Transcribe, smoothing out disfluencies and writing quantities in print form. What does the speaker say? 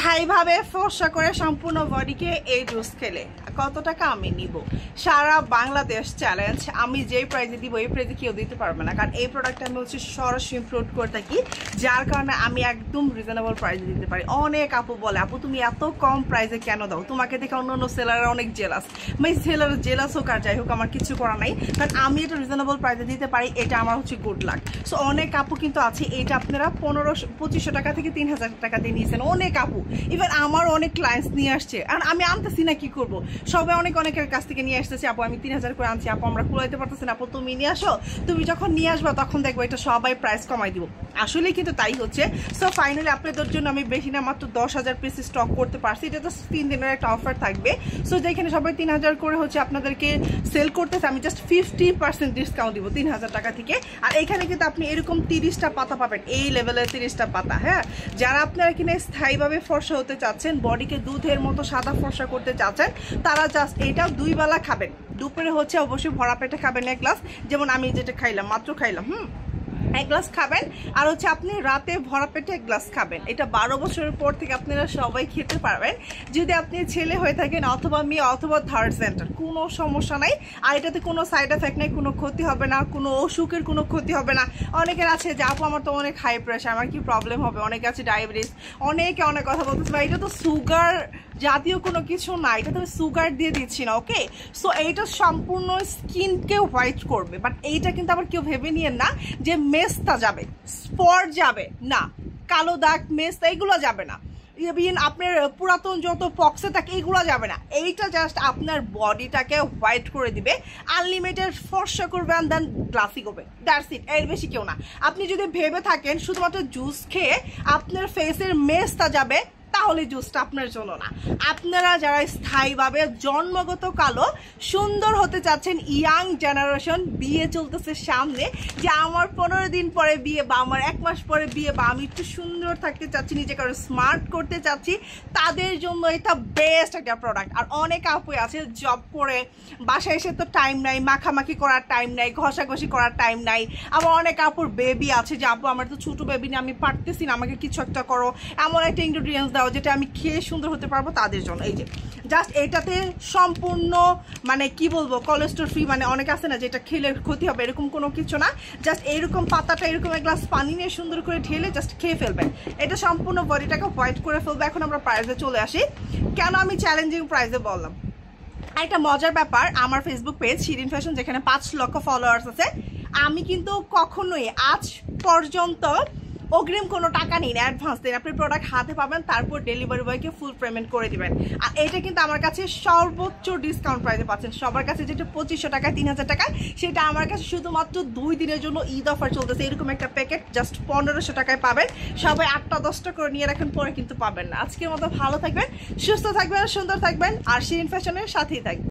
স্থায়ীভাবে ফর্সা করে সম্পূর্ণ বডিকে এই জুস খেলে কত টাকা আমি নিব? সারা বাংলাদেশ চ্যালেঞ্জ। আমি যেই প্রাইজে দিব এই প্রাইজে কেউ দিতে পারবে না, কারণ এই প্রোডাক্টটা আমি হচ্ছে সরাসরি ইম্পোর্ট করে থাকি, যার কারণে আমি একদম রিজনেবল প্রাইসে দিতে পারি। অনেক আপু বলে, আপু তুমি এত কম প্রাইসে কেন দাও? তোমাকে দেখে অন্য অন্য সেলাররা অনেক জেলাস। আমি সেলার জেলাস হোক আর যাই হোক, আমার কিছু করা নাই, কারণ আমি এটা রিজনেবল প্রাইসে দিতে পারি। এটা আমার হচ্ছে গুড লাক। সো অনেক আপু কিন্তু আছে, এটা আপনারা 2500 টাকা থেকে 3000 টাকা দিয়ে নিয়েছেন। অনেক আপু, ইভেন আমার অনেক ক্লায়েন্টস নিয়ে আসছে, আর আমি আনতেছি না, কি করবো? সবাই অনেকের কাছ থেকে নিয়ে আসতেছে, আপু আমি 3000 করে আনছি, আপু আমরা কুলাইতে পারতেছি না, আপু তুমি নিয়ে আসো। তুমি যখন নিয়ে আসবা তখন দেখবো এটা সবাই প্রাইস কমাই দিব। আসলে কিন্তু তাই হচ্ছে। সো ফাইনালি আপনাদের জন্য আমি বেশি না মাত্র 10,000 পিস স্টক করতে পারছি। এটা তো 3 দিনের একটা অফার থাকবে। সো যেখানে সবাই 3000 করে হচ্ছে আপনাদেরকে সেল করতেছে, আমি জাস্ট 50% ডিসকাউন্ট দিব 3000 টাকা থেকে। আর এখানে কিন্তু আপনি এরকম 30টা পাতা পাবেন, এই লেভেলের 30টা পাতা। হ্যাঁ, যারা আপনারা কিনে স্থায়ীভাবে ফর্সা হতে চাচ্ছেন, বডিকে দুধের মতো সাদা ফর্সা করতে চাচ্ছেন, তারা জাস্ট এটা 2 বেলা খাবেন। দুপুরে হচ্ছে অবশ্যই ভরা পেটে খাবেন 1 গ্লাস, যেমন আমি যেটা খাইলাম, মাত্র খাইলাম 1 গ্লাস খাবেন। আর হচ্ছে আপনি রাতে ভরা পেটে 1 গ্লাস খাবেন। এটা 12 বছরের পর থেকে আপনারা সবাই খেতে পারবেন, যদি আপনি ছেলে হয়ে থাকেন অথবা মেয়ে অথবা থার্ড জেন্ডার, কোনো সমস্যা নাই। আর এটাতে কোনো সাইড এফেক্ট নেই, কোনো ক্ষতি হবে না, কোনো অসুখের কোনো ক্ষতি হবে না। অনেকের আছে যে আপু আমার তো অনেক হাই প্রেশার, আমার কি প্রবলেম হবে? অনেকে আছে ডায়াবেটিস, অনেকে অনেক কথা বলতেছে, এটা তো সুগার জাতীয় কোনো কিছু না, এটা তো সুগার দিয়ে দিচ্ছি না। ওকে, সো এইটা সম্পূর্ণ স্কিনকে হোয়াইট করবে, বাট এইটা কিন্তু আবার কেউ ভেবে নিয়েন না যে মেস্তা যাবে, স্পট যাবে না, কালো দাগ মেস্তা এগুলো যাবে না, ইভেন আপনার পুরাতন যত পক্সে থাকে এগুলো যাবে না। এইটা জাস্ট আপনার বডিটাকে হোয়াইট করে দিবে, আনলিমিটেড ফর্সা করবে, অ্যান্ড দেন গ্লাসি করবে, দ্যাটস ইট। এর বেশি কেউ না। আপনি যদি ভেবে থাকেন শুধুমাত্র জুস খেয়ে আপনার ফেসের মেস্তা যাবে, তাহলে জুসটা আপনার জন্য না। আপনারা যারা স্থায়ীভাবে জন্মগত কালো সুন্দর হতে চাচ্ছেন, ইয়াং জেনারেশন, বিয়ে চলতেছে সামনে, যে আমার 15 দিন পরে বিয়ে বা আমার 1 মাস পরে বিয়ে, বা আমি একটু সুন্দর থাকতে চাচ্ছি, নিজেকে আরো স্মার্ট করতে চাচ্ছি, তাদের জন্য এটা বেস্ট একটা প্রোডাক্ট। আর অনেক আপু আছে জব করে বাসায় এসে তো টাইম নাই, মাখামাখি করার টাইম নাই, ঘষাঘষি করার টাইম নাই। আবার অনেক আপুর বেবি আছে যে আপু আমার তো ছোটো বেবি নিয়ে আমি পারতেছি না, আমাকে কিছু একটা করো, এমন একটা ইনগ্রিডিয়েন্টস দাও যেটা আমি খেয়ে সুন্দর হতে পারবো, তাদের জন্য এই যে জাস্ট এটাতে সম্পূর্ণ মানে কি বলবো, কোলেস্ট্রল ফ্রি। মানে অনেক আছে না যেটা খেলে ক্ষতি হবে, এরকম কোনো কিছু না। জাস্ট এইরকম পাতাটা এরকম 1 গ্লাস পানি নিয়ে সুন্দর করে ঢেলে জাস্ট খেয়ে ফেলবেন, এটা সম্পূর্ণ বডিটাকে হোয়াইট করে ফেলবে। এখন আমরা প্রাইসে চলে আসি। কেন আমি চ্যালেঞ্জিং প্রাইসে বললাম? একটা মজার ব্যাপার, আমার ফেসবুক পেজ শিরিন ফ্যাশন, যেখানে 5 লক্ষ ফলোয়ার্স আছে, আমি কিন্তু কখনোই আজ পর্যন্ত অগ্রিম কোনো টাকা নেই, অ্যাডভান্স দেন। আপনি প্রোডাক্ট হাতে পাবেন, তারপর ডেলিভারি বয়কে ফুল পেমেন্ট করে দিবেন। আর এটা কিন্তু আমার কাছে সর্বোচ্চ ডিসকাউন্ট প্রাইসে পাচ্ছেন। সবার কাছে যেটা 2500 টাকায় 3000 টাকায়, সেটা আমার কাছে শুধুমাত্র 2 দিনের জন্য ঈদ অফার চলতেছে। এরকম একটা প্যাকেট জাস্ট 1500 টাকায় পাবেন। সবাই 8টা 10টা করে নিয়ে রাখেন, পরে কিন্তু পাবেন না। আজকের মতো ভালো থাকবেন, সুস্থ থাকবেন, সুন্দর থাকবেন, আর শিরিন ফ্যাশনের সাথেই থাকবেন।